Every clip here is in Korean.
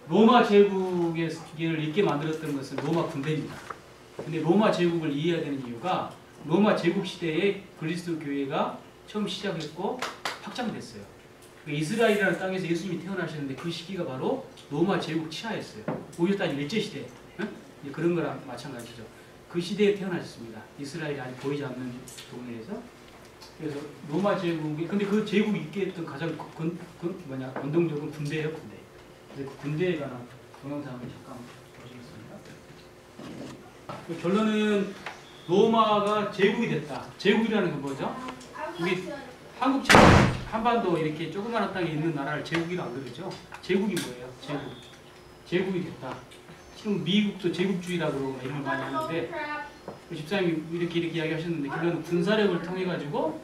로마 제국의 기계를 있게 만들었던 것은 로마 군대입니다. 근데 로마 제국을 이해해야 되는 이유가 로마 제국 시대에 그리스도 교회가 처음 시작했고 확장됐어요. 이스라엘이라는 땅에서 예수님이 태어나셨는데 그 시기가 바로 로마 제국 치하였어요. 오히려 딱 일제시대 그런 거랑 마찬가지죠. 그 시대에 태어나셨습니다. 이스라엘이 아직 보이지 않는 동네에서. 그래서 로마 제국이 근데 그 제국이 있게 했던 가장 원동력은 군대예요. 군대. 그래서 그 군대에 관한 동영상을 잠깐 보시겠습니다. 결론은 로마가 제국이 됐다. 제국이라는 건 뭐죠? 우리 한국처럼 한반도 이렇게 조그마한 땅에 있는 나라를 제국이라고 안 그러죠? 제국이 뭐예요? 제국. 제국이 됐다. 지금 미국도 제국주의라고 이름을 많이 하는데 집사님이 이렇게 이야기하셨는데 결론은 군사력을 통해 가지고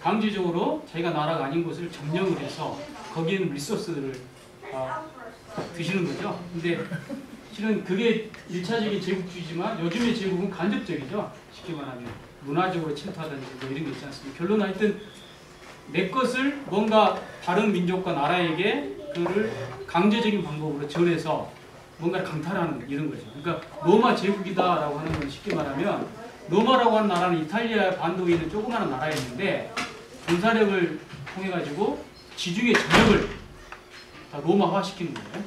강제적으로 자기가 나라가 아닌 곳을 점령을 해서 거기에 있는 리소스들을 드시는 거죠. 근데 실은 그게 1차적인 제국주의지만 요즘의 제국은 간접적이죠. 쉽게 말하면 문화적으로 침투하든지 뭐 이런 게 있지 않습니까? 결론은 하여튼 내 것을 뭔가 다른 민족과 나라에게 그를 강제적인 방법으로 전해서 뭔가를 강탈하는 이런 거죠. 그러니까 로마 제국이다라고 하는 건 쉽게 말하면 로마라고 하는 나라는 이탈리아 반도에 있는 조그마한 나라였는데 군사력을 통해 가지고 지중해 전역을 다 로마화 시키는 거예요.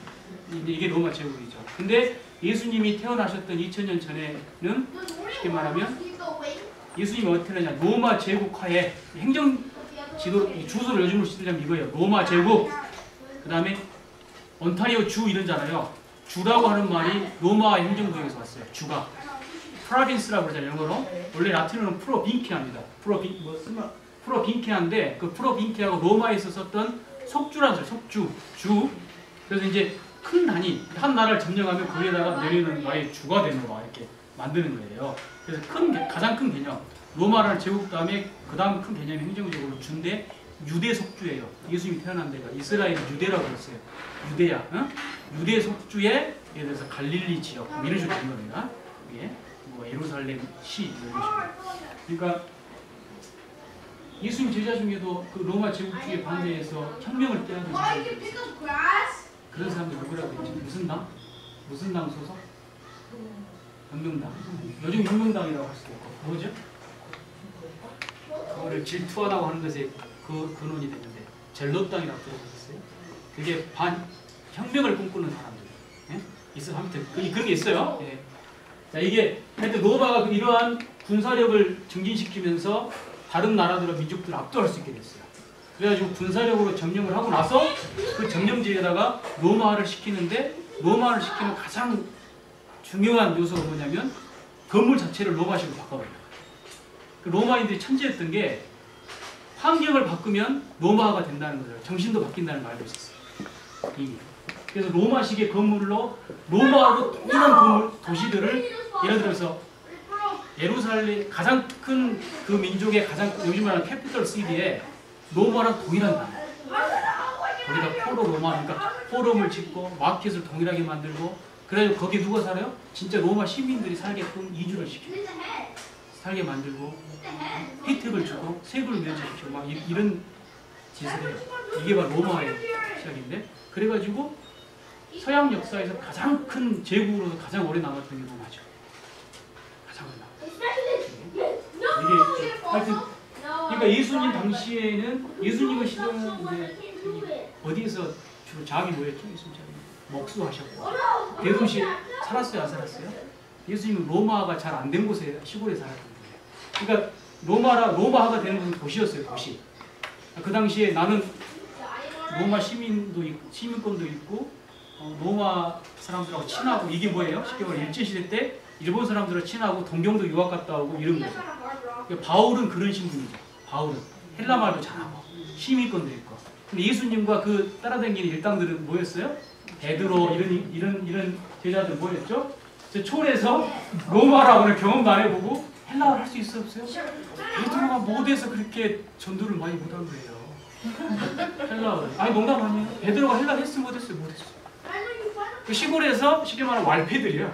이게 로마 제국이죠. 근데 예수님이 태어나셨던 2000년 전에는 쉽게 말하면 예수님이 어떻게 하냐 로마 제국화에 행정 지도 주소를 요즘으로 쓰자면 이거예요. 로마 제국. 그 다음에 온타리오 주 이러잖아요. 주라고 하는 말이 로마 행정구역에서 왔어요. 주가. 프로빈스라고 그러잖아요. 영어로. 원래 라틴어는 프로빈키아입니다. 프로빈키아인데 그 프로빈키아하고 로마에서 썼던 속주라는 소리. 속주. 주. 그래서 이제 큰 단위. 한 나라를 점령하면 거기에다가 내리는 아예 주가 되는 거 이렇게 만드는 거예요. 그래서 가장 큰 개념. 로마라는 제국 다음에 그 다음 큰 개념이 행정적으로 주인데 유대 속주예요. 예수님이 태어난 데가 이스라엘 유대라고 했어요. 유대야. 유대 속주에 예를 들어서 갈릴리 지역 이런 식으로 된 겁니다. 예. 뭐 예루살렘 시 이런 식으로. 그러니까 예수님 제자 중에도 그 로마 제국주의 반대해서 혁명을 깨닫는 사람들이 있어요. 그런 사람들 누구라고 했죠? 무슨 당? 무슨 당 소속? 혁명당. 요즘 혁명당이라고 할 수도 있고 뭐죠? 그거를 질투하다고 하는 것에 근원이 됐는데 젤롯당이라고 들어보셨어요? 그게 혁명을 꿈꾸는 사람들. 예? 있어 아무튼 그런 게 있어요. 예. 자 이게 하여튼 로마가 이러한 군사력을 증진시키면서 다른 나라들과 민족들을 압도할 수 있게 됐어요. 그래가지고 군사력으로 점령을 하고 나서 그 점령지에다가 로마화를 시키는데 로마화를 시키는 가장 중요한 요소가 뭐냐면 건물 자체를 로마식으로 바꿔버려요. 그 로마인들이 천재였던 게 환경을 바꾸면 로마화가 된다는 거죠. 정신도 바뀐다는 걸 알고 있었어요. 이미. 그래서 로마식의 건물로 로마하고 동일한 건물, 도시들을 예를 들어서 예루살렘 가장 큰 그 민족의 가장 요즘 말하는 캐피털 시티에 로마랑 동일한 나라. 거기다 포로 로마 그러니까 포럼을 짓고 마켓을 동일하게 만들고 그래서 거기 누가 살아요? 진짜 로마 시민들이 살게끔 이주를 시켜요. 살게 만들고 혜택을 주고 세금을 면제시키고 막 이런 짓을 해요. 이게 바로 로마의 시작인데 그래가지고 서양 역사에서 가장 큰 제국으로서 가장 오래 남았던 게 로마죠. 가장 오래 남았어요. 이게 하여튼 그러니까 예수님 당시에는 예수님의 시대는 이제 어디에서 주로 자기 뭐였죠? 예수님 자기 목수하셨고 대도시에 살았어요 안 살았어요? 예수님은 로마가 잘 안 된 곳에 시골에 살았던 거예요. 그러니까 로마화가 되는 것은 도시였어요. 도시. 그 당시에 나는 로마 시민권도 있고 로마 사람들하고 친하고 이게 뭐예요? 쉽게 말해 일제시대 때 일본 사람들하고 친하고 동경도 유학 갔다 오고 이런 거죠. 그러니까 바울은 그런 신분이죠. 바울은 헬라말도 잘하고 시민권도 있고. 근데 예수님과 그 따라다니는 일당들은 뭐였어요? 베드로 이런 제자들 뭐였죠? 촌에서 로마라고는 경험도 안 해보고 헬라어를 할 수 있어 없어요? 베드로가 못해서 그렇게 전도를 많이 못한 거예요. 헬라어를. 아니 농담 아니에요. 베드로가 헬라어 했어 못했어요? 못했어. 그 시골에서 쉽게 말하면 왈패들이요.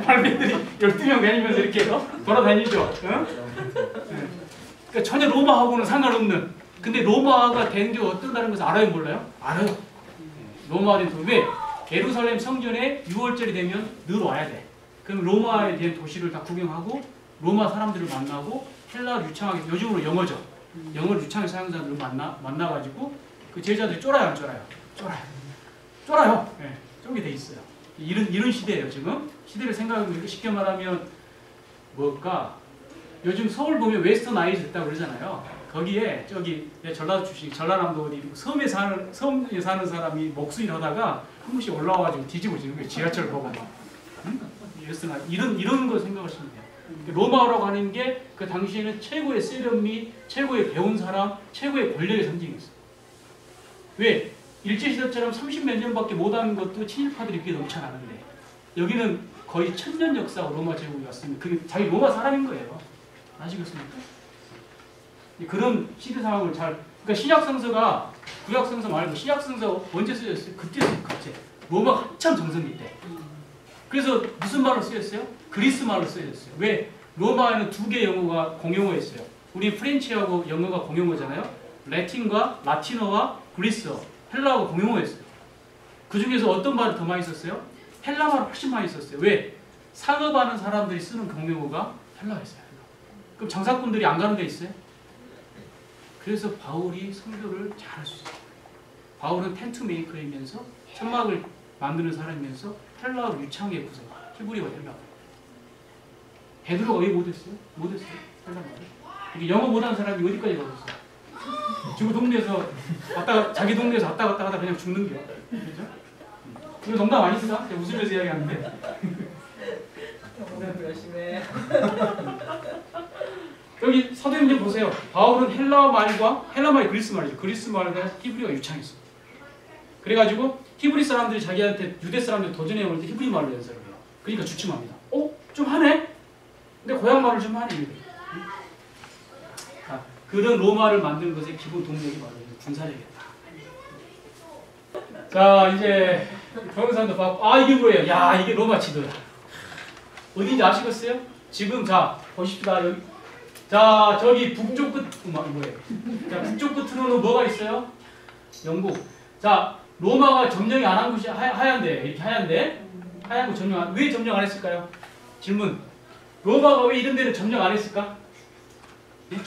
왈패들이 12명 다니면서 이렇게 돌아다니죠. 응? 그러니까 전혀 로마하고는 상관없는. 근데 로마가 된 게 어떤다는 것을 알아요 몰라요? 알아요. 로마화된 왜? 예루살렘 성전에 6월절이 되면 늘 와야 돼. 그럼 로마에 대한 도시를 다 구경하고 로마 사람들을 만나고 헬라어 유창하게, 요즘으로 영어죠. 영어를 유창하게 사용하는 사람들을 만나가지고 그 제자들이 쫄아요, 안 쫄아요? 쫄아요. 네, 쫄게 돼 있어요. 이런 시대예요, 지금. 시대를 생각하면 쉽게 말하면 뭘까? 요즘 서울 보면 웨스터나이즈 있다고 그러잖아요. 거기에 저기 전라도 출신, 전라남도 어디 섬에 사는 사람이 목수일 하다가 한 번씩 올라와가지고 뒤집어지는 거예요. 지하철 보고. 응? 이런 거 생각하시면 돼요. 로마라고 하는 게 그 당시에는 최고의 세련미, 최고의 배운 사람, 최고의 권력의 상징이었어요. 왜? 일제시대처럼 30몇 년밖에 못하는 것도 친일파들이 그게 넘쳐나는데 여기는 거의 1000년 역사하고 로마 제국이 왔으면 그게 자기 로마 사람인 거예요. 아시겠습니까? 그런 시대 상황을 그러니까 신약성서가 구약성서 말고 신약성서 언제 쓰였어요? 그때 로마 한참 정성기 때. 그래서 무슨 말로 쓰였어요? 그리스 말로 쓰였어요. 왜? 로마에는 두 개의 영어가 공용어였어요. 우리 프렌치하고 영어가 공용어잖아요. 라틴과 라틴어와 그리스어, 헬라어가 공용어였어요. 그 중에서 어떤 말을 더 많이 썼어요? 헬라 말을 훨씬 많이 썼어요. 왜? 상업하는 사람들이 쓰는 공용어가 헬라어였어요. 그럼 장사꾼들이 안 가는 데 있어요? 그래서 바울이 선교를 잘할 수 있어요. 바울은 텐트 메이커이면서 천막을 만드는 사람이면서 헬라어를 유창하게 구사해요. 히브리어 헬라어. 베드로가 왜 못했어요? 못했어요. 헬라어를. 영어 못하는 사람이 어디까지 가겠어요? 지금 동네에서 자기 동네에서 왔다 갔다 하다 그냥 죽는 거야. 그렇죠? 이거 농담 아닙니다. 제가 웃으면서 이야기하는데. 오늘 열심히 해. 여기 사도행전 보세요. 바울은 헬라 말이 그리스 말이죠. 그리스 말과 히브리어가 유창했어요. 그래가지고 히브리 사람들이 자기한테 유대 사람들 도전해 올 때 히브리 말로 연설을 해요. 그러니까 주춤합니다. 좀 하네? 근데 고향 말을 좀 하네. 그런 로마를 만드는 것의 기본 동력이 바로 군사력이었다. 자, 이제 동영상도 봤고, 이게 뭐예요? 야, 이게 로마 지도야. 어딘지 아시겠어요? 지금 자 보십시다. 여기. 자, 저기 북쪽 끝, 뭐예요? 자, 북쪽 끝으로는 뭐가 있어요? 영국. 자, 로마가 점령이 안 한 곳이 하얀데, 이렇게 하얀데, 하얀 거 왜 점령 안 했을까요? 질문. 로마가 왜 이런 데를 점령 안 했을까? 네?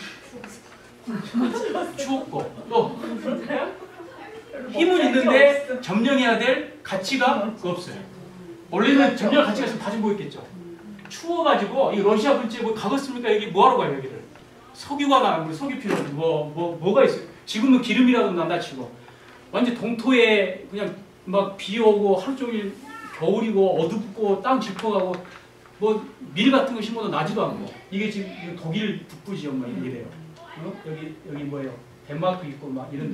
추웠고, 또 힘은 있는데 점령해야 될 가치가 없어요. 원래는 점령 가치가 있으면 다시 모였겠죠. 추워가지고 이 러시아 분지에 뭐 가겠습니까? 여기 뭐하러 가요 여기를? 석유가 석유 필요한데 뭐가 있어요? 지금은 기름이라도 난다 치고 완전 동토에 그냥 막 비 오고 하루 종일 겨울이고 어둡고 땅 짚어가고 뭐 밀 같은 거 심어도 나지도 않고 이게 지금 독일 북부 지역 막 이래요. 여기 뭐예요? 덴마크 있고 막 이런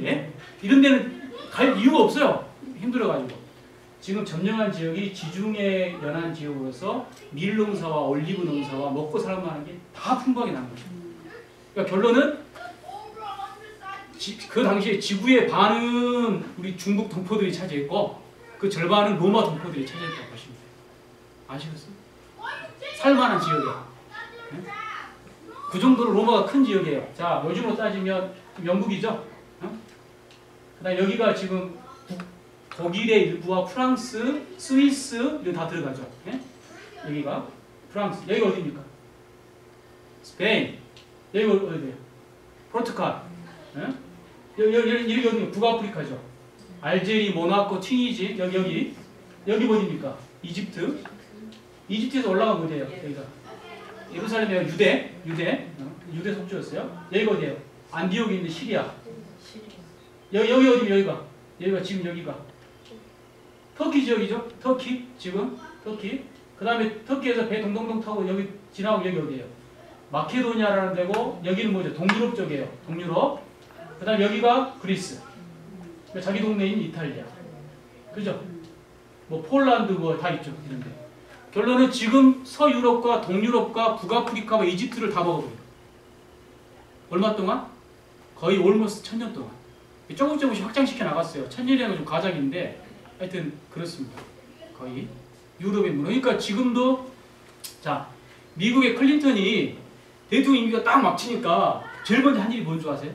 데는 갈 이유가 없어요. 힘들어가지고. 지금 점령한 지역이 지중해 연안 지역으로서 밀 농사와 올리브 농사와 먹고 살만한 게 다 풍부하게 나는 거죠. 그러니까 결론은 그 당시에 지구의 반은 우리 중국 동포들이 차지했고 그 절반은 로마 동포들이 차지했다고 보시면 돼요. 아시겠어요? 살만한 지역이에요. 네? 그 정도로 로마가 큰 지역이에요. 자, 요즘으로 따지면 영국이죠. 그다음 여기가 지금 독일의 일부와 프랑스, 스위스 이거 다 들어가죠. 네? 여기가 프랑스, 여기가 어디입니까? 스페인, 여기가 어디예요? 포르투갈, 네? 여기 어디? 북아프리카죠. 알제리, 모나코, 튀니지, 여기 어디입니까? 이집트. 이집트에서 올라가면 어디예요? 여기가 예루살렘에 유대 속주였어요. 여기가 어디예요? 안디옥에 있는 시리아. 여기 어디입니까? 여기가 지금 여기가 터키 지역이죠? 터키 지금 터키. 그 다음에 터키에서 배 동동동 타고 여기 지나고 여기 어디예요? 마케도니아라는 데고 여기는 뭐죠? 동유럽 쪽이에요. 동유럽. 그 다음에 여기가 그리스. 자기 동네인 이탈리아. 그죠? 뭐 폴란드 뭐 다 있죠. 이런데. 결론은 지금 서유럽과 동유럽과 북아프리카와 이집트를 다 먹어버려요. 얼마 동안? 거의 올모스트 1000년 동안. 조금씩 확장시켜 나갔어요. 1000년이라는 좀 가작인데 하여튼 그렇습니다. 거의 유럽의 문화. 그러니까 지금도 자 미국의 클린턴이 대통령 임기가 딱 막치니까 제일 먼저 한 일이 뭔 줄 아세요?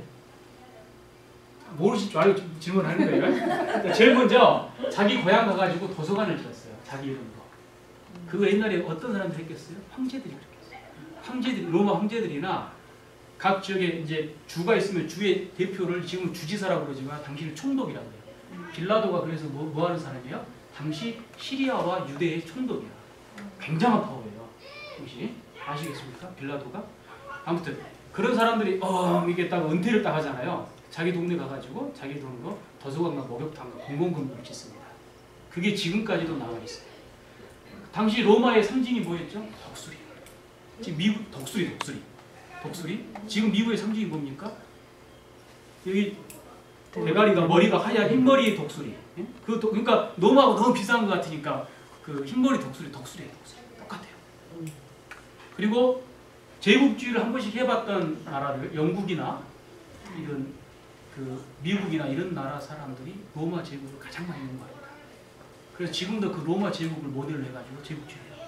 모르실 줄 알고 질문하는 거예요. 제일 먼저 자기 고향 가가지고 도서관을 지었어요. 자기 이름으로. 그거 옛날에 어떤 사람들이 했겠어요? 황제들이 그렇게 했어요. 황제들이, 로마 황제들이나 각 지역에 이제 주가 있으면 주의 대표를 지금 주지사라고 그러지만 당시는 총독이라고 해요. 빌라도가 그래서 뭐 하는 사람이에요? 당시 시리아와 유대의 총독이야. 굉장한 파워예요. 혹시 아시겠습니까? 빌라도가? 아무튼 그런 사람들이 이게 딱 은퇴를 딱 하잖아요. 자기 동네 가가지고 자기 돈으로 도서관과 목욕탕과 공공건물을 짓습니다. 그게 지금까지도 남아 있어요. 당시 로마의 상징이 뭐였죠? 독수리. 지금 미국 독수리. 지금 미국의 상징이 뭡니까? 여기 대가리가 머리가 하얀 흰머리의 독수리. 그러니까 로마하고 너무 비싼 것 같으니까 그 흰머리 독수리예요. 똑같아요. 그리고 제국주의를 한 번씩 해봤던 나라들, 영국이나 이런 그 미국이나 이런 나라 사람들이 로마 제국을 가장 많이 있는 겁니다. 그래서 지금도 그 로마 제국을 모델로 해가지고 제국주의를 해요.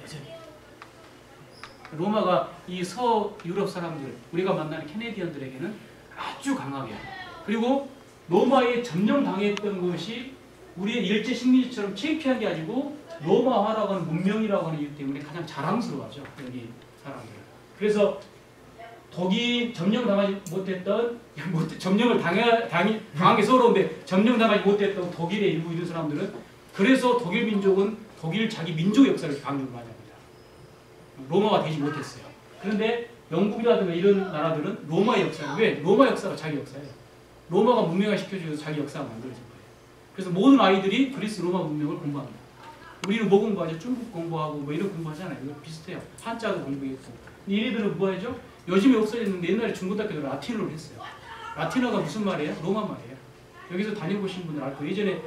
여전히. 로마가 이 서유럽 사람들, 우리가 만나는 캐네디언들에게는 아주 강하게. 그리고 로마에 점령당했던 것이 우리의 일제 식민지처럼 창피한 게 아니고 로마화라고 하는 문명이라고 하는 이유 때문에 가장 자랑스러워하죠. 여기 사람들. 그래서 독일 점령당하지 못했던, 점령을 당한 게 서러운데 점령당하지 못했던 독일의 일부 이런 사람들은 그래서 독일 민족은 독일 자기 민족 역사를 강조를 많이 합니다. 로마가 되지 못했어요. 그런데 영국이라든가 이런 나라들은 로마의 역사예요. 왜? 로마 역사가 자기 역사예요. 로마가 문명화 시켜줘서 자기 역사가 만들어진 거예요. 그래서 모든 아이들이 그리스 로마 문명을 공부합니다. 우리는 뭐 공부하죠? 중국 공부하고 뭐 이런 공부하잖아요. 이거 비슷해요. 한자도 공부했고. 얘네들은 뭐 하죠? 요즘에 없어졌는데 옛날에 중고등학교도 라틴어를 했어요. 라틴어가 무슨 말이에요? 로마 말이에요. 여기서 다녀보신 분들 알 거예요. 예전에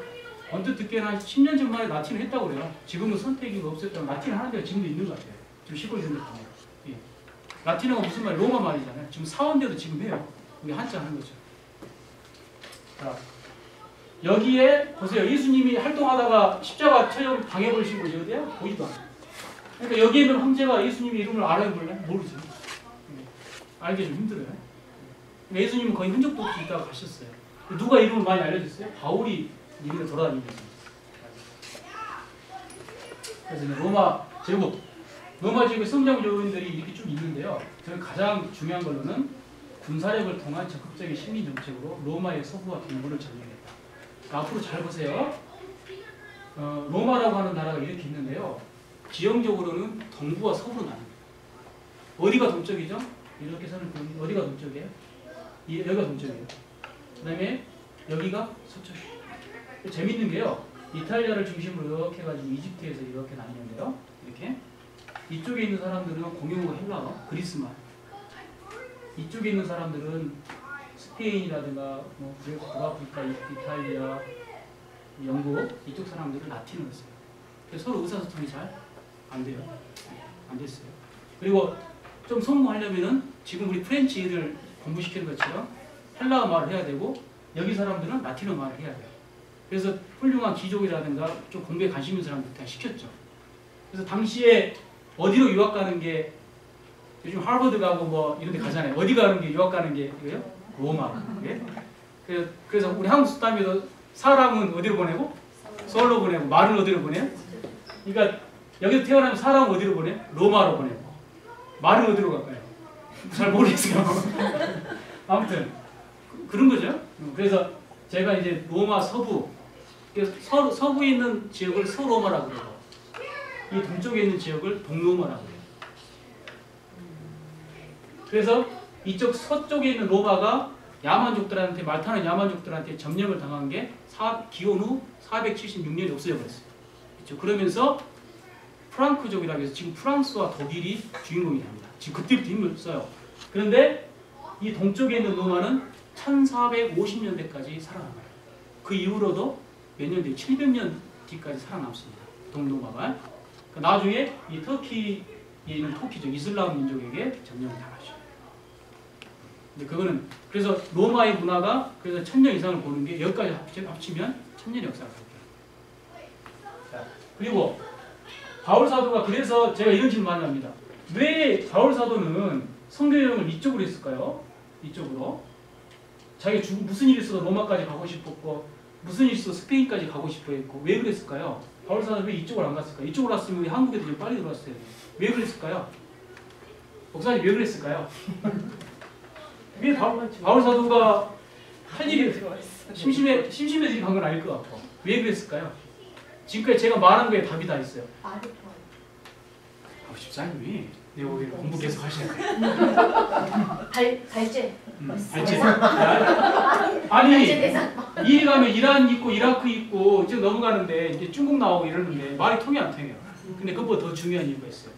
언뜻 듣기에는 한 10년 전만에 라틴어 했다고 그래요. 지금은 선택이 없었지만 라틴어 하는 데가 지금도 있는 것 같아요. 지금 시골 이런 데 보면. 예. 라틴어가 무슨 말이에요? 로마 말이잖아요. 지금 사원대도 지금 해요. 우리 한자 하는 거죠. 자, 여기에 보세요. 예수님이 활동하다가 십자가 처형 당해버리신 곳이 어디야? 보이도 않아요. 그러니까 여기에 있는 황제가 예수님의 이름을 알아볼래? 모르죠. 알기 좀 힘들어요. 예수님은 거의 흔적도 없이 있다가 가셨어요. 누가 이름을 많이 알려줬어요? 바울이 이름을 돌아다니면서. 그래서 로마 제국의 성장 요인들이 이렇게 좀 있는데요. 저는 가장 중요한 걸로는 군사력을 통한 적극적인 식민 정책으로 로마의 서부와 동부를 점령했다. 앞으로 잘 보세요. 로마라고 하는 나라가 이렇게 있는데요. 지형적으로는 동부와 서부로 나뉩니다. 어디가 동쪽이죠? 이렇게 선을 그으면 어디가 동쪽이에요? 여기가 동쪽이에요. 그 다음에 여기가 서쪽이에요. 재밌는 게요. 이탈리아를 중심으로 이렇게 해가지고 이집트에서 이렇게 나뉘는데요. 이렇게. 이쪽에 있는 사람들은 공용어가 헬라어, 그리스말. 이쪽에 있는 사람들은 스페인이라든가 뭐 북아프리카, 이탈리아, 영국 이쪽 사람들은 라틴어를 써요. 그래서 서로 의사소통이 잘 안 돼요. 안 됐어요. 그리고 좀 성공하려면은 지금 우리 프렌치 애들 공부시키는 것처럼 헬라어 말을 해야 되고 여기 사람들은 라틴어 말을 해야 돼요. 그래서 훌륭한 귀족이라든가 좀 공부에 관심 있는 사람들 다 시켰죠. 그래서 당시에 어디로 유학 가는 게 요즘 하버드 가고 뭐 이런 데 가잖아요. 어디 가는 게 유학 가는 게 이거요? 로마. 예? 그래서 우리 한국 수담에도 사람은 어디로 보내고? 서울로 보내고 말은 어디로 보내요? 그러니까 여기서 태어나면 사람은 어디로 보내요? 로마로 보내고 말은 어디로 갈까요? 잘 모르겠어요. 아무튼 그런 거죠. 그래서 제가 이제 로마 서부, 서부에 있는 지역을 서로마라고 그러고 이 동쪽에 있는 지역을 동로마라고 해요. 그래서 이쪽 서쪽에 있는 로마가 야만족들한테, 말타는 야만족들한테 점령을 당한 게 기원 후 476년에 없어져 버렸어요. 그렇죠? 그러면서 프랑크족이라고 해서 지금 프랑스와 독일이 주인공이 됩니다. 지금 그때부터 힘을 써요. 그런데 이 동쪽에 있는 로마는 1450년대까지 살아남아요. 그 이후로도 몇 년 뒤에 700년 뒤까지 살아남습니다. 동로마가. 나중에 이 터키에 있는 토키족, 이슬람 민족에게 점령을 당하죠. 근데 그거는 그래서 로마의 문화가 그래서 1000년 이상을 보는 게 여기까지 합치면 1000년 역사가 갈게요. 그리고 바울 사도가 그래서 제가 이런 질문 많이 합니다. 왜 바울 사도는 성경 여행을 이쪽으로 했을까요? 이쪽으로. 자기 무슨 일이 있어도 로마까지 가고 싶었고 무슨 일이 있어도 스페인까지 가고 싶어 했고 왜 그랬을까요? 바울 사도는 왜 이쪽을 안 갔을까요? 이쪽으로 왔으면 한국에도 좀 빨리 들어왔어야 돼요. 왜 그랬을까요? 목사님 왜 그랬을까요? 왜 바울 사도가 할 일이 심심해서 간 건 아닐 것 같고 왜 그랬을까요? 지금까지 제가 말한 거에 답이 다 있어요. 집사님이 내 오히려 공부 계속 하시는 거예요. 발제. 발제. 아니 이해 가면 이란 있고 이라크 있고 이제 넘어가는데 이제 중국 나오고 이러는데 말이 통이 안 통해요. 근데 그것보다 더 중요한 이유가 있어요.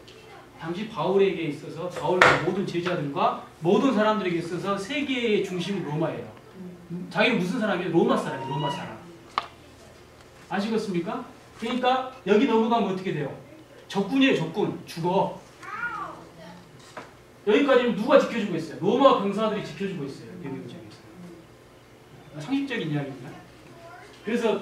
당시 바울에게 있어서 바울과 모든 제자들과 모든 사람들에게 있어서 세계의 중심은 로마예요. 자기는 무슨 사람이에요? 로마 사람이에요. 로마 사람. 아시겠습니까? 그러니까 여기 넘어가면 어떻게 돼요? 적군이에요. 적군. 죽어. 여기까지는 누가 지켜주고 있어요? 로마 병사들이 지켜주고 있어요. 여기 입장에서. 상식적인 이야기입니다. 그래서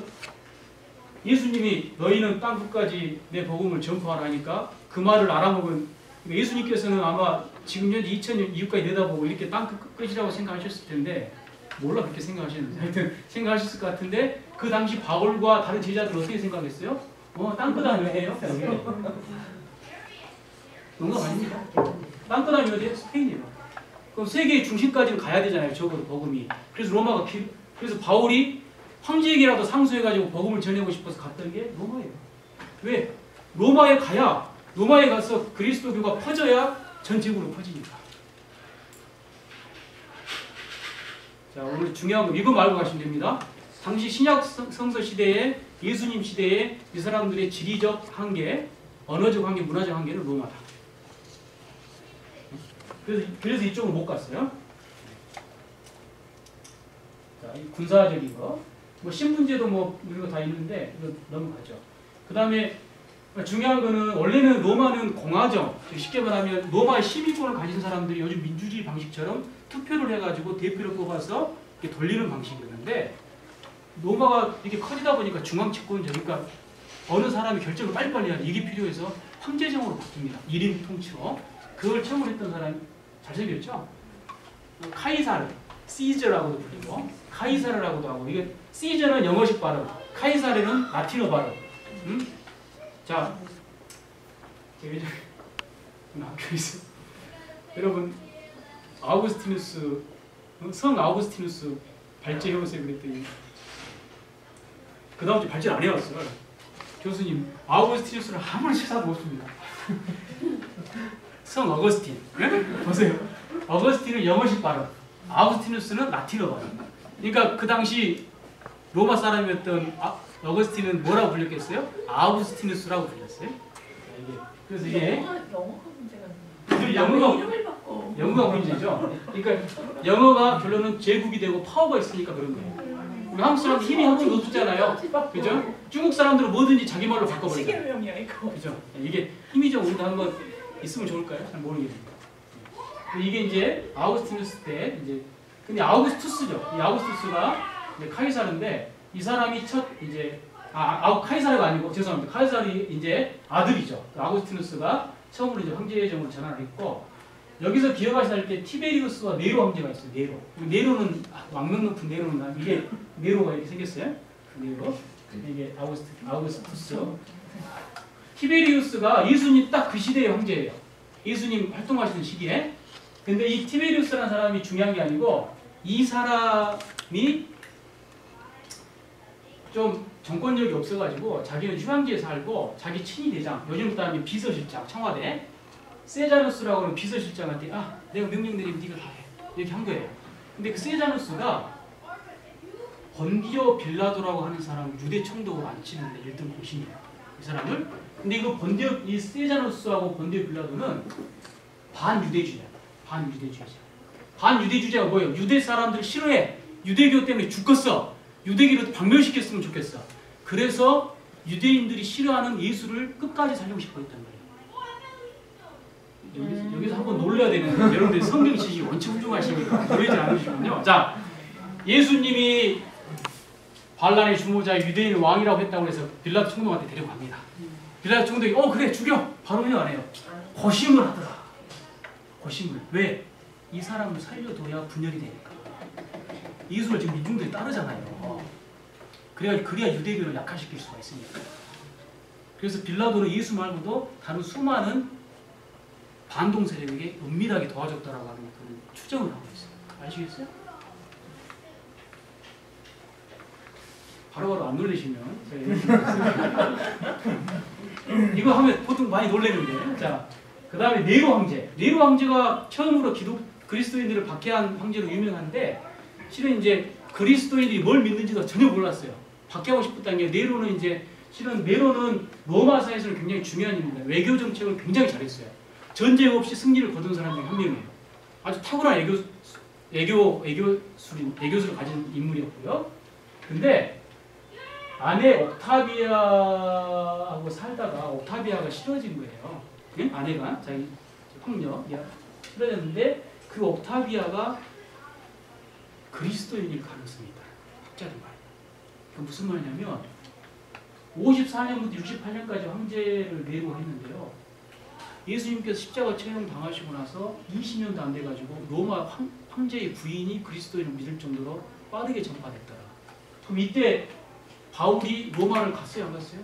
예수님이 너희는 땅 끝까지 내 복음을 전파하라 하니까 그 말을 알아먹은 예수님께서는 아마 지금 현재 2000년 이후까지 내다보고 이렇게 땅 끝이라고 생각하셨을 텐데 몰라 그렇게 생각하시는지 하여튼 생각하셨을 것 같은데 그 당시 바울과 다른 제자들 어떻게 생각했어요? 땅끝 아니에요? 농담 아닙니다. 땅끝 아니면 어디에요? 스페인이에요. 그럼 세계의 중심까지는 가야 되잖아요. 적어도 복음이. 그래서 로마가 그래서 바울이 황제에게라도 상소해가지고 복음을 전하고 싶어서 갔던 게 로마예요. 왜? 로마에 가야 로마에 가서 그리스도교가 퍼져야 전체적으로 퍼지니까. 자, 오늘 중요한 거 이거 말고 가시면 됩니다. 당시 신약 성서 시대에 예수님 시대에 이 사람들의 지리적 한계, 언어적 한계, 문화적 한계는 로마다. 그래서 이쪽으로 못 갔어요. 자, 이 군사적인 거, 뭐 신분제도 뭐 이런 거 다 있는데 이거 넘어가죠. 그 다음에 중요한 거는 원래는 로마는 공화정, 쉽게 말하면 로마의 시민권을 가진 사람들이 요즘 민주주의 방식처럼 투표를 해가지고 대표를 뽑아서 이렇게 돌리는 방식이었는데 로마가 이렇게 커지다 보니까 중앙집권제니까 어느 사람이 결정을 빨리빨리 하는 이게 필요해서 황제정으로 바뀝니다. 1인 통치로. 그걸 처음으로 했던 사람이 잘생겼죠? 카이사르, 시저라고도 불리고 카이사르라고도 하고 이게 시저는 영어식 발음, 카이사르는 라틴어 발음. 자, 학교에서 여러분 아우구스티누스 성 아우구스티누스 발제 해보세요 그랬더니 그 다음 주 발제를 안 해왔어요. 교수님 아우구스티누스를 아무리 찾아도 못 씁니다. 성 어거스틴 네? 보세요. 어거스틴은 영어식 발음, 아우구스티누스는 라틴어 발음. 그러니까 그 당시 로마 사람이었던 어거스틴은 뭐라고 불렸겠어요? 아우구스티누스라고 불렸어요. 그래서 이게 영어가 문제죠. 그러니까 영어가 결론은 제국이 되고 파워가 있으니까 그런 거예요. 우리 한국 사람 힘이 한번 없잖아요. 그죠? 중국 사람들은 뭐든지 자기 말로 바꿔버리죠. 그죠? 이게 힘이죠. 우리도 한번 있으면 좋을까요? 잘 모르겠네요. 이게 이제 아우구스티누스 때 이제 근데 아우구스투스죠. 이 아우구스투스가 이제 카이사르인데 이 사람이 첫 이제 카이사르가 아니고 죄송합니다. 카이사르이 이제 아들이죠. 아우구스티누스가 처음으로 이제 황제정으로 전환을 했고 여기서 기억하셔야 할 게 티베리우스와 네로 황제가 있어요. 네로. 네로는 왕명 높은 네로는 이게 네로가 이렇게 생겼어요. 네로. 이게 아우구스투스. 티베리우스가 예수님 딱 그 시대의 황제예요. 예수님 활동하시는 시기에. 근데 이 티베리우스라는 사람이 중요한 게 아니고 이 사람이 좀 정권력이 없어가지고 자기는 휴양지에 살고 자기 친위 대장, 요즘 따르면 비서실장, 청와대 세자누스라고 하는 비서실장한테 내가 명령 내리면 네가 다 해. 이렇게 한 거예요. 근데 그 세자누스가 본디오 빌라도라고 하는 사람을 유대 총독으로 앉히는데 1등 고신이에요. 이 사람을. 근데 이 세자누스하고 본디오 빌라도는 반유대주의야. 반유대주의자. 반유대주의자가 뭐예요? 유대 사람들 싫어해. 유대교 때문에 죽겠어. 유대교를 박멸시켰으면 좋겠어. 그래서 유대인들이 싫어하는 예수를 끝까지 살리고 싶어 했단 말이에요. 여기서 한번 놀라야 되는데 여러분들 성경 지식이 원체 훌륭하시니까 놀라지 않으시군요. 자, 예수님이 반란의 주모자 유대인 왕이라고 했다고 해서 빌라도 총독한테 데려갑니다. 빌라도 총독이 그래 죽여. 바로 그냥 안 해요. 고심을 하더라. 고심을. 왜? 이 사람을 살려둬야 분열이 되니까. 예수를 지금 이중들이 따르잖아요. 그래야 유대교를 약화시킬 수가 있으니까. 그래서 빌라도는 예수 말고도 다른 수많은 반동 세력에게 은밀하게 도와줬다라고 하는 그런 추정을 하고 있어요. 아시겠어요? 바로바로 안 놀리시면 이거 하면 보통 많이 놀래는데. 자, 그 다음에 네로 황제. 네로 황제가 처음으로 그리스도인들을 박해한 황제로 유명한데, 실은 이제 그리스도인들이 뭘 믿는지도 전혀 몰랐어요. 박해하고 싶었다는 게, 네로는 이제 실은 네로는 로마사에서는 굉장히 중요한 인물입니다. 외교 정책을 굉장히 잘했어요. 전쟁 없이 승리를 거둔 사람 중에 한 명이에요. 아주 탁월한 애교술을 가진 인물이었고요. 근데 아내 옥타비아하고 살다가 옥타비아가 싫어진 거예요. 응? 아내가 자기 황녀 싫어졌는데, 그 옥타비아가 그리스도인일 가능성이 있다. 학자들 말이에요. 그 무슨 말이냐면 54년부터 68년까지 황제를 내고했는데요. 예수님께서 십자가 처형 당하시고 나서 20년도 안 돼가지고 로마 황제의 부인이 그리스도인을 믿을 정도로 빠르게 전파됐더라. 그럼 이때 바울이 로마를 갔어요, 안 갔어요?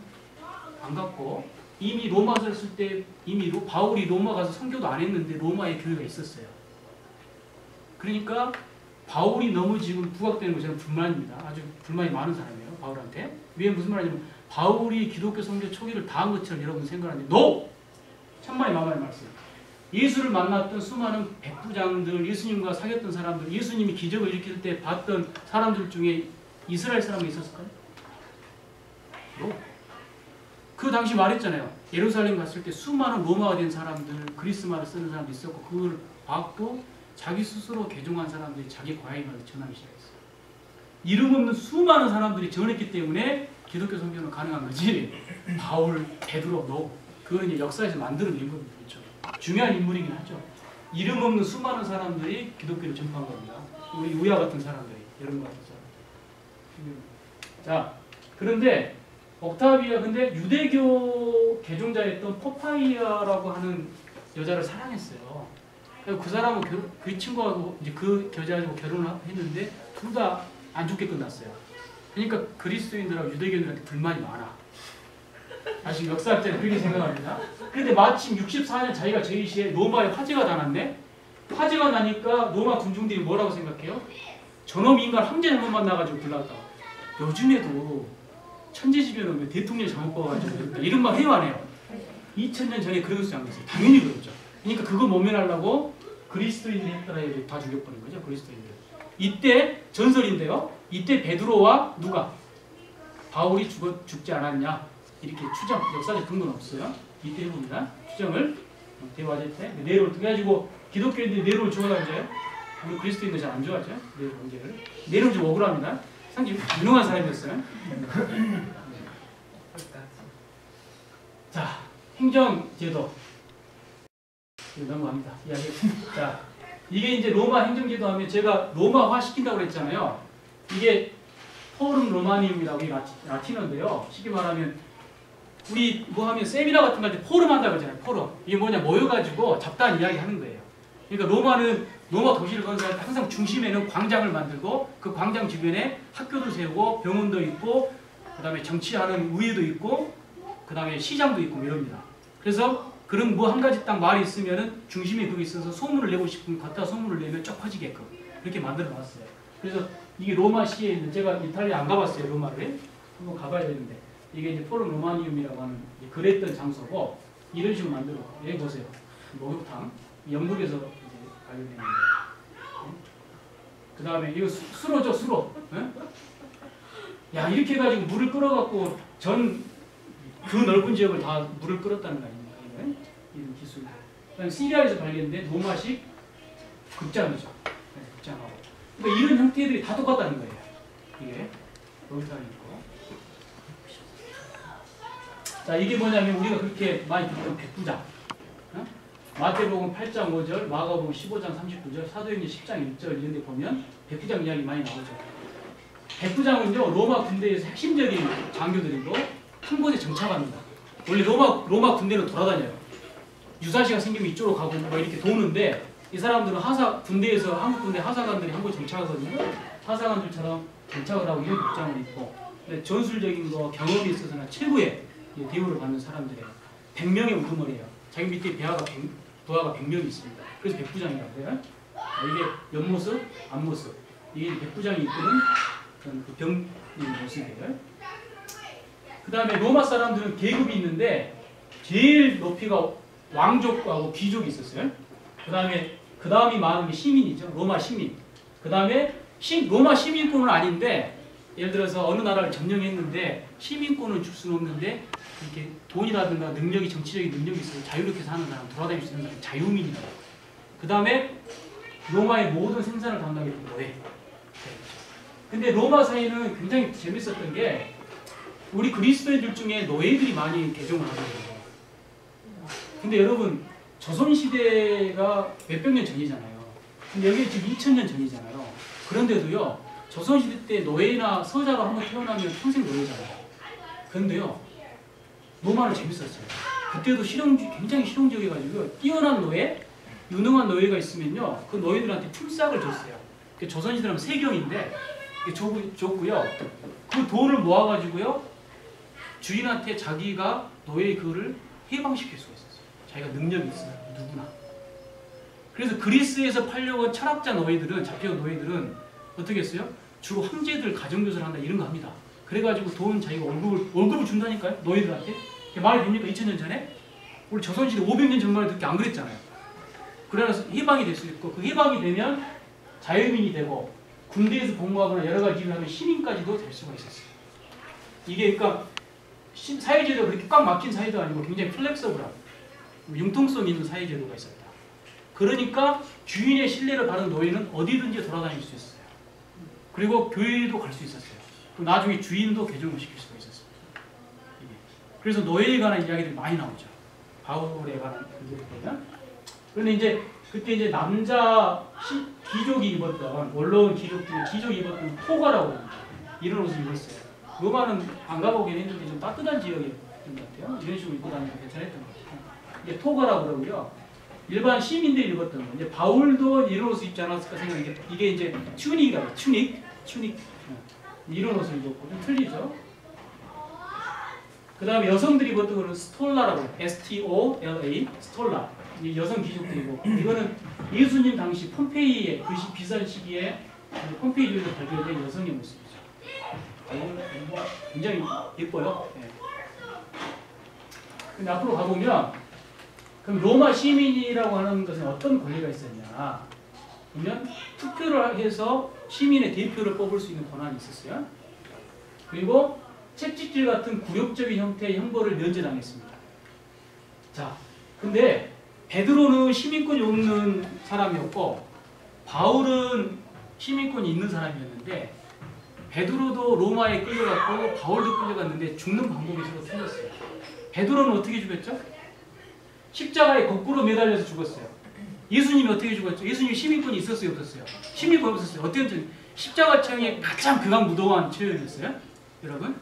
안 갔고, 이미 로마서 쓸 때 이미 바울이 로마 가서 선교도 안 했는데 로마에 교회가 있었어요. 그러니까 바울이 너무 지금 부각되는 거 저는 불만입니다. 아주 불만이 많은 사람이에요, 바울한테. 왜 무슨 말이냐면 바울이 기독교 선교 초기를 다 한 것처럼 여러분 생각하는데, NO! 천만의 만만의 말씀. 예수를 만났던 수많은 백부장들, 예수님과 사귀었던 사람들, 예수님이 기적을 일으킬 때 봤던 사람들 중에 이스라엘 사람이 있었을까요? NO. 그 당시 말했잖아요. 예루살렘 갔을 때 수많은 로마가 된 사람들, 그리스말을 쓰는 사람도 있었고, 그걸 봤고 자기 스스로 개종한 사람들이 자기 고향을 전하기 시작했어요. 이름 없는 수많은 사람들이 전했기 때문에 기독교 선교는 가능한 거지. 바울, 베드로, NO. 그건 이제 역사에서 만드는 인물입니다. 그렇죠? 중요한 인물이긴 하죠. 이름 없는 수많은 사람들이 기독교를 전파한 겁니다. 우리 우야 같은 사람들이, 여러분 같은 사람들. 자, 그런데 옥타비아, 근데 유대교 개종자였던 포파이아라고 하는 여자를 사랑했어요. 그 사람은 그 친구하고 이제 그 여자하고 결혼을 했는데 둘 다 안 좋게 끝났어요. 그러니까 그리스도인들하고 유대교인들한테 불만이 많아. 아시죠? 역사학자는 그렇게 생각합니다. 그런데 마침 64년 자기가 제위시에 로마에 화재가 다 났네. 화재가 나니까 로마 군중들이 뭐라고 생각해요? 저놈 인간 황제 잘못 만나가지고 불났다. 요즘에도 천재지변은 왜 대통령 잘못 봐가지고 이런 말 해요, 안 해요? 2000년 전에 그러지 않겠어요? 당연히 그렇죠. 그러니까 그거 모면하려고 그리스도인들이 했더라 해서 다 죽여버린 거죠, 그리스도인들. 이때 전설인데요. 이때 베드로와 누가? 바울이 죽지 않았냐? 이렇게 추정, 역사적 근거는 없어요. 이때 해봅니다. 추정을 대화제 때 네로를 통해 가지고 기독교인들이 네로를 좋아하죠. 우리 그리스도인들 잘 안 좋아하죠. 네로 문제를. 네로는 좀 억울합니다. 상당히 유능한 사람이었어요. 자, 행정제도 넘어갑니다. 이야기. 자, 이게 이제 로마 행정제도 하면 제가 로마화 시킨다고 그랬잖아요. 이게 포rum 로마니움이라고 이 라틴어인데요. 쉽게 말하면 우리 뭐 하면 세미나 같은 거 할 때 포럼 한다고 그러잖아요. 포럼. 이게 뭐냐, 모여가지고 잡다한 이야기 하는 거예요. 그러니까 로마 도시를 건설할 때 항상 중심에는 광장을 만들고 그 광장 주변에 학교도 세우고 병원도 있고 그 다음에 정치하는 의회도 있고 그 다음에 시장도 있고 이럽니다. 그래서 그런 뭐 한 가지 딱 말이 있으면은 중심에 그게 있어서 소문을 내고 싶으면 갖다 소문을 내면 쫙 퍼지게끔 그렇게 만들어 놨어요. 그래서 이게 로마시에 있는, 제가 이탈리아 안 가봤어요, 로마를. 한번 가봐야 되는데 이게 이제 포럼 로마니움이라고 하는 그랬던 장소고 이런 식으로 만들어. 여기 보세요. 목욕탕. 영국에서 이제 발견된 건데. 그 다음에 이거 수로죠, 수로. 네? 야, 이렇게 해가지고 물을 끌어갖고 그 넓은 지역을 다 물을 끌었다는 거 아닙니까? 이런 기술. 그다음에 시리아에서 발견된 로마식 극장이죠. 네, 극장하고. 그러니까 이런 형태들이 다 똑같다는 거예요. 이게 목욕탕이 있고. 자, 이게 뭐냐면 우리가 그렇게 많이 듣던 백부장. 마태복음 8장 5절, 마가복음 15장 39절, 사도행전 10장 1절 이런 데 보면 백부장 이야기 많이 나오죠. 백부장은요, 로마 군대에서 핵심적인 장교들이고 한 곳에 정착합니다. 원래 로마 군대는 돌아다녀요. 유사시가 생기면 이쪽으로 가고 뭐 이렇게 도는데 이 사람들은 군대에서 한국 군대 하사관들이 한국 정착하거든요. 하사관들처럼 정착을 하고 이런 복장을 입고 전술적인 거 경험이 있어서는 최고의 대우를 받는 사람들이에요. 100명의 우두머리예요. 자기 밑에 부하가 100명이 있습니다. 그래서 백부장이라고 해요. 이게 옆모습, 앞모습. 이게 백부장이 이끄는 그 병의 모습이에요. 그 다음에 로마 사람들은 계급이 있는데 제일 높이가 왕족하고 귀족이 있었어요. 그 다음이 많은 게 시민이죠. 로마 시민. 그 다음에 로마 시민권은 아닌데 예를 들어서 어느 나라를 점령했는데 시민권을 줄 수는 없는데 이렇게 돈이라든가 능력이 정치적인 능력이 있어서 자유롭게 사는 사람, 돌아다닐 수 있는 사람, 자유민이라고. 그 다음에 로마의 모든 생산을 담당했던 노예. 근데 로마 사회는 굉장히 재밌었던 게 우리 그리스도인들 중에 노예들이 많이 개종을 하거든요. 근데 여러분 조선시대가 몇백 년 전이잖아요. 근데 여기 지금 2000년 전이잖아요. 그런데도요 조선시대 때 노예나 서자가 한번 태어나면 평생 노예잖아요. 그런데요 로마는 재밌었어요. 그때도 굉장히 실용적이어가지고 뛰어난 노예, 유능한 노예가 있으면요 그 노예들한테 품삯을 줬어요. 조선시대는 세경인데 줬고요. 그 돈을 모아가지고요 주인한테 자기가 노예의 그를 해방시킬 수가 있었어요. 자기가 능력이 있어요. 누구나. 그래서 그리스에서 팔려온 철학자 노예들은, 잡혀온 노예들은 어떻게 했어요? 주로 황제들 가정교사를 한다 이런 거 합니다. 그래가지고 돈 자기가 월급을 준다니까요. 노예들한테. 말이 됩니까? 2000년 전에? 우리 조선시대 500년 전만 해도 안 그랬잖아요. 그래서 해방이 될 수 있고 그 해방이 되면 자유민이 되고 군대에서 복무하거나 여러 가지 일을 하면 시민까지도 될 수가 있었어요. 이게 그러니까 사회제도가 그렇게 꽉 막힌 사회도 아니고 굉장히 플렉서블한 융통성 있는 사회제도가 있었다. 그러니까 주인의 신뢰를 받은 노예는 어디든지 돌아다닐 수 있었어요. 그리고 교회도 갈 수 있었어요. 그리고 나중에 주인도 개종을 시킬 수가 있었어요. 그래서 노예에 관한 이야기들이 많이 나오죠. 바울에 관한 이야기들 보면. 그런데 이제 그때 이제 남자 귀족이 입었던 원로원 귀족이 입었던 토가라고 합니다. 이런 옷을 입었어요. 로마는 안 가보긴 했는데 좀 따뜻한 지역이었던 것 같아요. 이런 식으로 입고 다니는 게 괜찮았던 것 같아요. 이게 토가라고 그러고요. 일반 시민들이 입었던 거. 이제 바울도 이런 옷을 입지 않았을까 생각해. 이게 이제 튜닉이라고 튜닉. 이런 옷을 입었고 좀 틀리죠. 그 다음에 여성들이 입었던 거는 스톨라라고 해요. S-T-O-L-A 스톨라. 여성 귀족들이고 이거는 예수님 당시 폼페이의 그 비슷한 시기에 폼페이주에서 발견된 여성의 모습이죠. 굉장히 예뻐요. 네. 근데 앞으로 가보면 그럼 로마 시민이라고 하는 것은 어떤 권리가 있었냐 보면 투표를 해서 시민의 대표를 뽑을 수 있는 권한이 있었어요. 그리고 채찍질 같은 굴욕적인 형태의 형벌을 면제당했습니다. 자, 근데 베드로는 시민권이 없는 사람이었고 바울은 시민권이 있는 사람이었는데 베드로도 로마에 끌려갔고 바울도 끌려갔는데 죽는 방법이 서로 틀렸어요. 베드로는 어떻게 죽었죠? 십자가에 거꾸로 매달려서 죽었어요. 예수님이 어떻게 죽었죠? 예수님이 시민권이 있었어요? 없었어요? 시민권이 없었어요. 어떤 십자가형이 가장 극악무도한 처형이었어요? 여러분?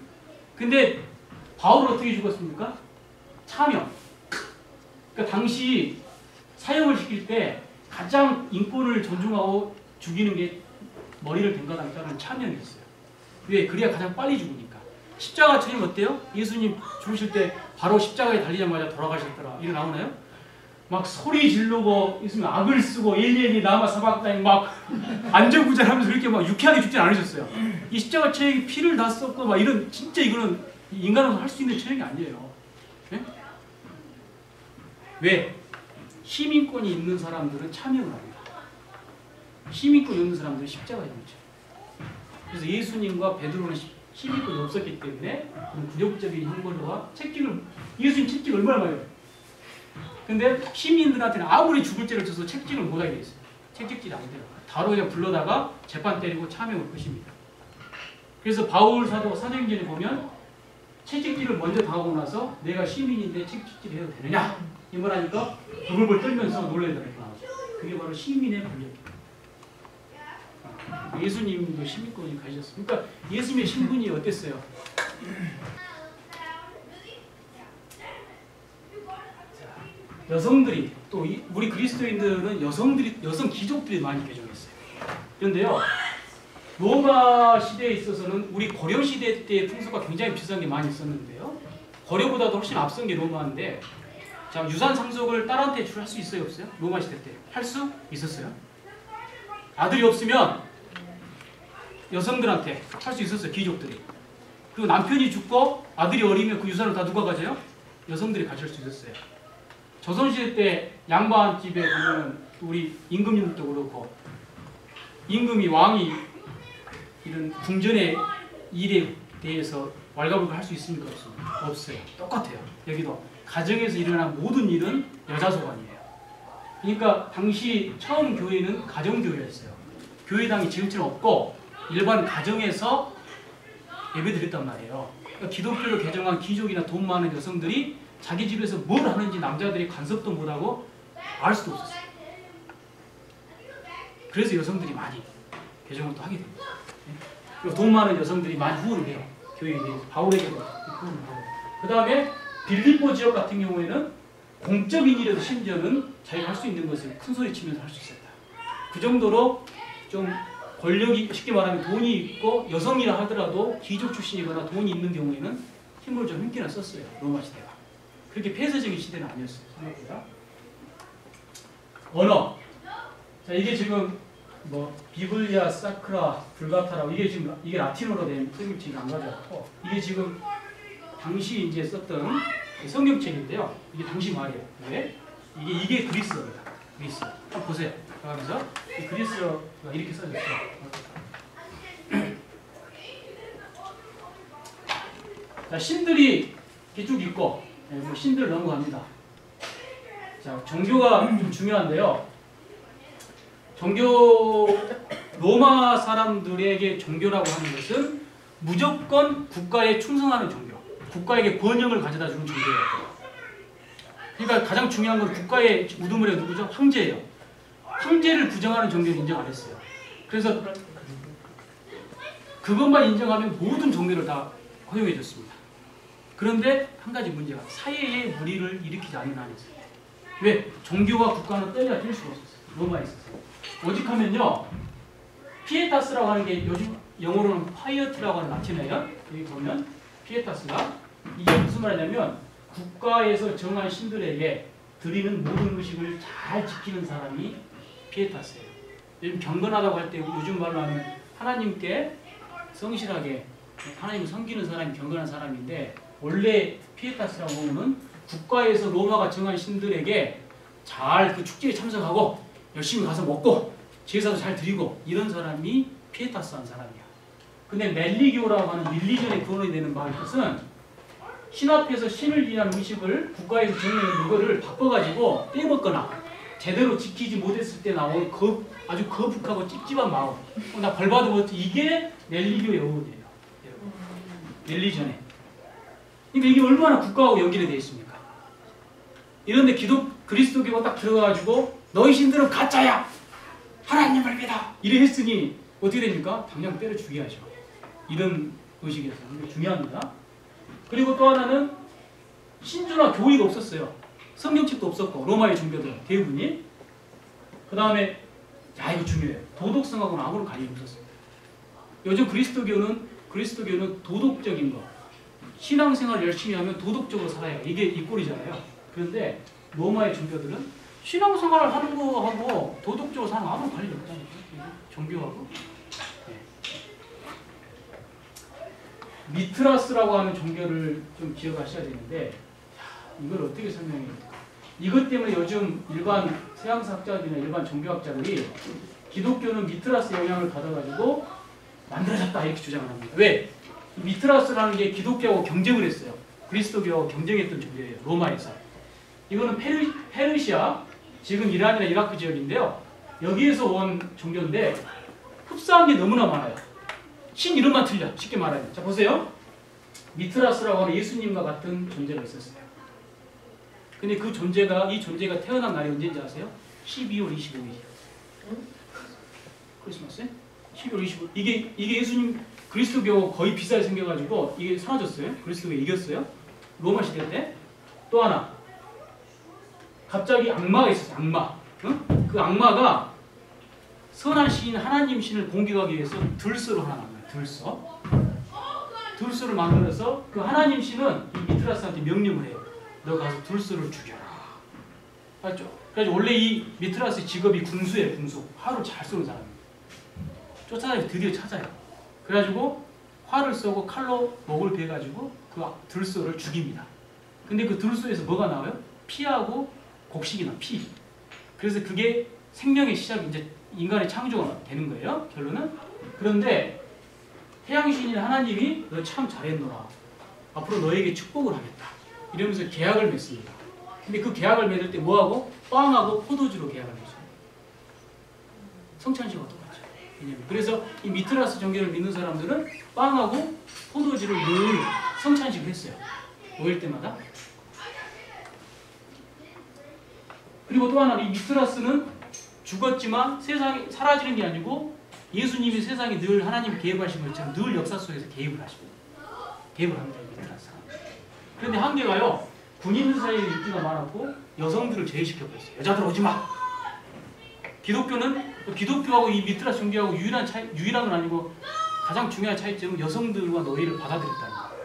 근데 바울은 어떻게 죽었습니까? 차명. 그러니까 당시 사형을 시킬 때 가장 인권을 존중하고 죽이는 게 머리를 댕가당 자르는 차명이었어요. 왜? 그래야 가장 빨리 죽으니까. 십자가처럼 어때요? 예수님 죽으실 때 바로 십자가에 달리자마자 돌아가셨더라. 이거 나오나요? 막 소리 지르고 있으면 악을 쓰고 엘리엘리 라마 사박다니 막 안절부절하면서 그렇게 막 유쾌하게 죽진 않으셨어요. 이 십자가 처형이 피를 다 쏟고 막 이런 진짜 이거는 인간으로서 할 수 있는 처형이 아니에요. 네? 왜? 시민권이 있는 사람들은 참여를 합니다. 시민권이 없는 사람들은 십자가에 묻죠. 그래서 예수님과 베드로는 시민권이 없었기 때문에 굴욕적인 형벌과 채찍을 예수님 채찍 얼마나 많이 해요. 근데 시민들한테는 아무리 죽을 죄를 져서 채찍을 못하게 돼 있어요. 채찍질이 안 돼요. 바로 그냥 불러다가 재판 때리고 참여를 끝입니다. 그래서 바울 사도행전에 보면 채찍질을 먼저 당하고 나서 내가 시민인데 채찍질 해도 되느냐 이 말하니까 부글부글 떨면서 놀래더라고요. 그게 바로 시민의 권력입니다. 예수님도 시민권을 가지셨어요. 그러니까 예수님의 신분이 어땠어요? 여성들이 또 우리 그리스도인들은 여성 귀족들이 많이 개종했어요. 그런데요, 로마 시대에 있어서는 우리 고려 시대 때의 풍습과 굉장히 비슷한 게 많이 있었는데요. 고려보다도 훨씬 앞선 게 로마인데, 자, 유산 상속을 딸한테 할 수 있어요, 없어요? 로마 시대 때 할 수 있었어요. 아들이 없으면 여성들한테 할 수 있었어요, 귀족들이. 그리고 남편이 죽고 아들이 어리면 그 유산을 다 누가 가져요? 여성들이 가질 수 있었어요. 조선시대 때 양반 집에 보면 우리 임금님도 그렇고, 임금이 왕이 이런 궁전의 일에 대해서 왈가불가 할 수 있습니까? 없습니까? 없어요. 똑같아요. 여기도 가정에서 일어난 모든 일은 여자 소관이에요. 그러니까 당시 처음 교회는 가정교회였어요. 교회당이 지금처럼 없고 일반 가정에서 예배드렸단 말이에요. 그러니까 기독교를 개정한 귀족이나 돈 많은 여성들이 자기 집에서 뭘 하는지 남자들이 간섭도 못하고 알 수도 없었어요. 그래서 여성들이 많이 개정을 또 하게 됩니다. 그리고 돈 많은 여성들이 많이 후원을 해요. 교회에 대해서. 바울에게도 후원을 하고. 그 다음에 빌립보 지역 같은 경우에는 공적인 일에도 심지어는 자기가 할 수 있는 것을 큰 소리 치면서 할 수 있었다. 그 정도로 좀 권력이, 쉽게 말하면 돈이 있고 여성이라 하더라도 귀족 출신이거나 돈이 있는 경우에는 힘을 좀 힘기나 썼어요. 로마 시대가. 그렇게 폐쇄적인 시대는 아니었어요. 생각보다. 언어. 자, 이게 지금 뭐 비블리아 사크라 불가타라고, 이게 지금 이게 라틴어로 된 성경책이 안 가져왔고, 이게 지금 당시 이제 썼던 성경책인데요. 이게 당시 말이에요. 왜? 이게 그리스어입니다. 그리스어. 한번 보세요. 가면서 이 그리스어가 이렇게 써졌어요. 자, 신들이 이렇게 쭉 있고, 뭐 신들 넘어갑니다. 자, 종교가 좀 중요한데요. 종교, 로마 사람들에게 종교라고 하는 것은 무조건 국가에 충성하는 종교, 국가에게 번영을 가져다 주는 종교예요. 그러니까 가장 중요한 건 국가의 우두머리가 누구죠? 황제예요. 황제를 부정하는 종교는 인정 안 했어요. 그래서 그것만 인정하면 모든 종교를 다 허용해 줬습니다. 그런데 한 가지 문제가, 사회에 무리를 일으키지 않는 한이 있어요. 왜? 종교와 국가는 떼야 뗄 수가 없었어요. 로마에 있어서. 오직하면요, 피에타스라고 하는 게 요즘 영어로는 파이어트라고 하는 라틴어예요. 여기 보면 피에타스가, 이게 무슨 말이냐면 국가에서 정한 신들에게 드리는 모든 의식을 잘 지키는 사람이 피에타스예요. 요즘 경건하다고 할 때 요즘 말로 하면 하나님께 성실하게 하나님을 섬기는 사람이 경건한 사람인데, 원래 피에타스라고 하면 국가에서 로마가 정한 신들에게 잘 그 축제에 참석하고 열심히 가서 먹고 제사도 잘 드리고 이런 사람이 피에타스한 사람이야. 근데 렐리교라고 하는 릴리전의 근원이 되는 것은 신 앞에서 신을 위한 의식을 국가에서 정해놓은 이거를 바꿔가지고 떼먹거나 제대로 지키지 못했을 때 나오는 아주 거북하고 찝찝한 마음, 나 벌 받으면 이게 렐리교의 어원이에요. 렐리전에. 그러니까 이게 얼마나 국가하고 연결이 되어 있습니까? 이런데 그리스도교가 딱 들어가가지고 너희 신들은 가짜야! 하나님을 믿어! 이래 했으니 어떻게 됩니까? 당장 때려 죽여야죠. 이런 의식에서. 중요합니다. 그리고 또 하나는 신주나 교의가 없었어요. 성경책도 없었고, 로마의 종교들 대부분이. 그 다음에, 야, 이거 중요해요. 도덕성하고는 아무런 관련이 없었어요. 요즘 그리스도교는 도덕적인 거, 신앙생활 열심히 하면 도덕적으로 살아요. 이게 이 꼴이잖아요. 그런데 로마의 종교들은 신앙생활을 하는 거하고 도덕적으로 사는 거 아무런 관련이 없다니까요. 종교하고. 네. 미트라스라고 하는 종교를 좀 기억하셔야 되는데, 이걸 어떻게 설명해야 될까? 이것 때문에 요즘 일반 서양사학자들이나 일반 종교학자들이 기독교는 미트라스 영향을 받아가지고 만들어졌다 이렇게 주장을 합니다. 왜? 미트라스라는 게 기독교하고 경쟁을 했어요. 그리스도교하고 경쟁했던 종교예요. 로마에서. 이거는 페르시아, 지금 이란이나 이라크 지역인데요. 여기에서 온 종교인데 흡사한 게 너무나 많아요. 신 이름만 틀려. 쉽게 말하면. 자, 보세요. 미트라스라고 하는 예수님과 같은 존재가 있었어요. 근데 이 존재가 태어난 날이 언제인지 아세요? 12월 25일이에요. 크리스마스에? 12월 25일. 이게 예수님, 그리스도교 거의 비슷하게 생겨가지고 이게 사라졌어요. 그리스도교 이겼어요. 로마 시대 때. 또 하나. 갑자기 악마가 있었어요. 악마. 응? 그 악마가 선한 신인 하나님 신을 공격하기 위해서 들소를 하나 만들어요. 들소. 들소를 만들어서 그 하나님 신은 이 미트라스한테 명령을 해요. 너 가서 들소를 죽여라. 맞죠? 그래서 원래 이 미트라스의 직업이 군수예요. 군수. 활을 잘 쏘는 사람이에요. 쫓아다니면서 드디어 찾아요. 그래가지고 활을 쏘고 칼로 목을 베가지고 그 들소를 죽입니다. 근데 그 들소에서 뭐가 나와요? 피하고 곡식이 나. 피. 그래서 그게 생명의 시작이 이제 인간의 창조가 되는 거예요. 결론은. 그런데 태양신인 하나님이 너 참 잘했노라. 앞으로 너에게 축복을 하겠다. 이러면서 계약을 맺습니다. 근데 그 계약을 맺을 때 뭐하고? 빵하고 포도주로 계약을 맺어요. 성찬식과 똑같죠. 왜냐면 그래서 이 미트라스 종교를 믿는 사람들은 빵하고 포도주를 늘 성찬식을 했어요. 5일 때마다. 그리고 또 하나 이 미트라스는 죽었지만 세상에 사라지는 게 아니고 예수님이 세상에 늘 하나님 개입하신 것처럼 늘 역사 속에서 개입을 하십니다. 개입을 합니다. 이 미트라스. 그런데 한계가요. 군인 사이에 인기가 많았고 여성들을 제외시켜버렸어요. 여자들 오지 마. 기독교하고 이 미트라스 종교하고 유일한 건 아니고 가장 중요한 차이점은 여성들과 노예를 받아들였다는 거예요.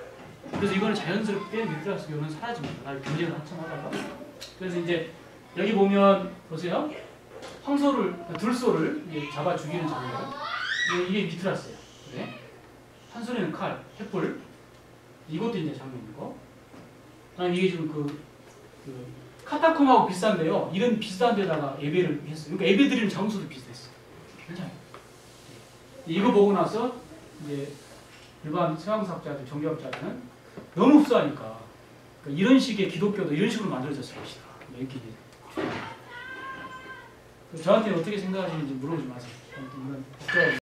그래서 이거는 자연스럽게 미트라스 교는 사라집니다. 경쟁을 한참하다가. 그래서 이제 여기 보면 보세요. 들소를 잡아 죽이는 장면. 이게 미트라스예요. 네. 한 손에는 칼, 횃불. 이것도 이제 장면이고. 이게 지금 그 카타콤하고 비싼데요. 이런 비싼 데다가 예배를 했어요. 그러니까 예배 드리는 장소도 비슷했어요. 괜찮아요. 이거 보고 나서 이제 일반 서양사학자들, 종교학자들은 너무 흡사하니까 그러니까 이런 식의 기독교도 이런 식으로 만들어졌을 것이다. 이렇게 저한테 어떻게 생각하시는지 물어보지 마세요. 이건